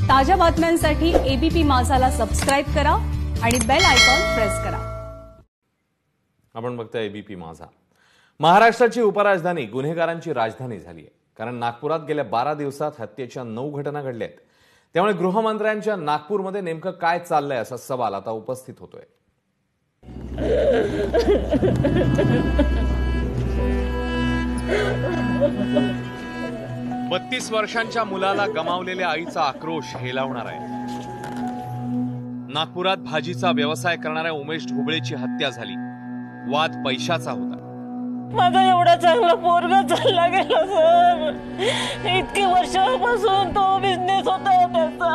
ताज्या बातम्यांसाठी ABP माझाला subscribe करा आणि बेल आयकॉन प्रेस करा। आपण बघताय एबीपी माझा। महाराष्ट्राची उपराजधानी गुन्हेगारांची राजधानी झाली आहे, कारण नागपुरात गेल्या 12 दिवसात हत्येच्या 9 घटना घडल्या आहेत। त्यामुळे गृहमंत्र्यांच्या नागपूरमध्ये नेमकं काय चाललंय असा सवाल आता उपस्थित होतोय। 32 वर्षांच्या मुलाला गमावलेल्या आईचा आक्रोश हेलावणार आहे। नागपुरात भाजीचा व्यवसाय करणाऱ्या उमेश ढोबळेची हत्या झाली। वाद पैशाचा होता। माझा एवढा चांगला पोरगा चालला गेला सर। इतकी वर्षापासून तो बिझनेस होता त्याचा।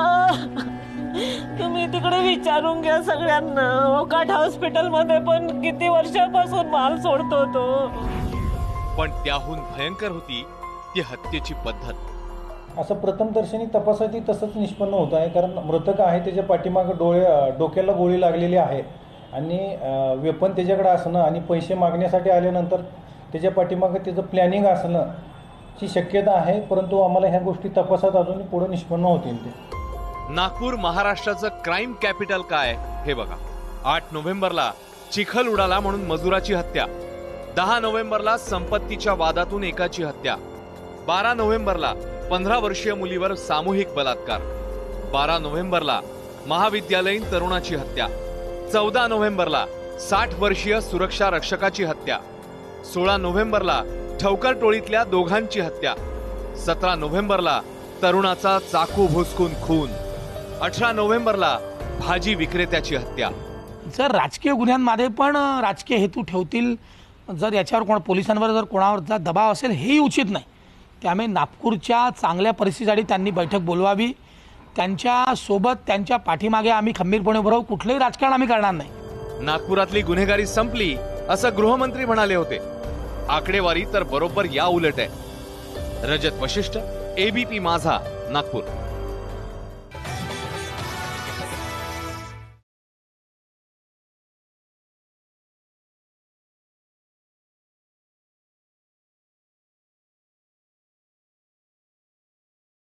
तुम्ही तिकडे विचारून घ्या सगळ्यांना। ओकाट हॉस्पिटल मध्ये पण किती वर्षापासून माल सोडतो तो। पण त्याहून भयंकर होती ती हत्येची पद्धत। असं प्रथमदर्शनी तपासाती तसंच निष्पन्न होत आहे, कारण मृतक आहे त्याच्या पाठीमागे डोक्याला गोळी लागलेली आहे आणि वेपन त्याच्याकडे असणं आणि पैसे मागण्यासाठी आल्यानंतर त्याच्या पाठीमागे त्याचं प्लॅनिंग असणं ची शक्यता आहे, परंतु आम्हाला ह्या गोष्टी तपासात अजून पुढे निष्पन्न होतील। ते नागपूर महाराष्ट्राचं क्राईम कॅपिटल काय हे बघा। 8 नोव्हेंबरला चिखल उडाला म्हणून मजुराची हत्या। 10 नोव्हेंबरला संपत्तीच्या वादातून एकाची हत्या। 12 नोव्हेंबरला 15 वर्षीय मुलीवर सामूहिक बलात्कार। 12 नोव्हेंबरला महाविद्यालयीन तरुणाची हत्या। 14 नोव्हेंबरला 60 वर्षीय सुरक्षा रक्षकाची हत्या। 16 नोव्हेंबरला ठवकर टोळीतल्या दोघांची हत्या। 17 नोव्हेंबरला तरुणाचा चाकू भोसकून खून। 18 नोव्हेंबरला भाजी विक्रेत्याची हत्या। जर राजकीय गुन्ह्यांमध्ये पण राजकीय हेतू ठेवतील, जर याच्यावर कोण पोलिसांवर जर कोणावरचा दबाव असेल हेही उचित नाही। त्यामुळे नागपूरच्या चांगल्या परिस्थितीसाठी त्यांनी बैठक बोलवावी। त्यांच्या सोबत त्यांच्या पाठीमागे आम्ही खंबीरपणे उभं राहू। कुठलंही राजकारण आम्ही करणार नाही। नागपुरातली गुन्हेगारी संपली असं गृहमंत्री म्हणाले होते। आकडेवारी तर बरोबर या उलट आहे। रजत वशिष्ठ, एबीपी माझा, नागपूर।